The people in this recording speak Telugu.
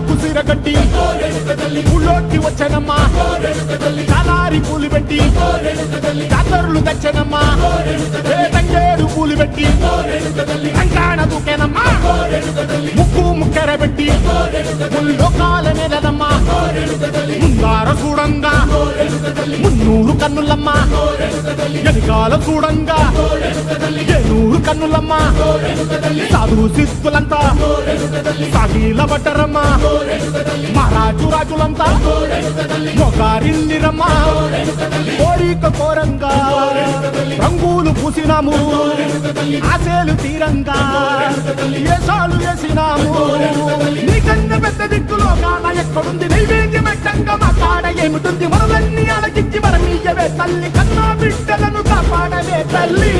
కుసిరగట్టి ఊళ్ళోకి వచ్చనమ్మా చాలారి పూలు పెట్టి జాతరులు తెచ్చనమ్మా తంగేడు పూలు పెట్టి కంకాణ దూకేనమ్మా ముక్కు ముక్కెర పెట్టి ముల్లోకాల నెలనమ్మా ముందార చూడంగా మున్నూరు కన్నులమ్మా ఎనకాల చూడంగా ఏనూరు కన్నులమ్మా సాధు శిస్తులంతా సాగిల పడ్డరమ్మా మహారాజు రాజులంతా మొగారిల్లిరమ్మా కోరిక కోరంగా రంగులు పూసినాము ఆశలు తీరంగా ఏసాలు వేసినాము నీకన్నా పెద్ద దిక్కులో కాన ఎక్కడుంది నైవేద్యం ఎట్టంగా మా కాడ ఏమిటుంది మనలన్నీ అలకించి మరమీయవే తల్లి కన్నా బిడ్డలను కాపాడవే తల్లి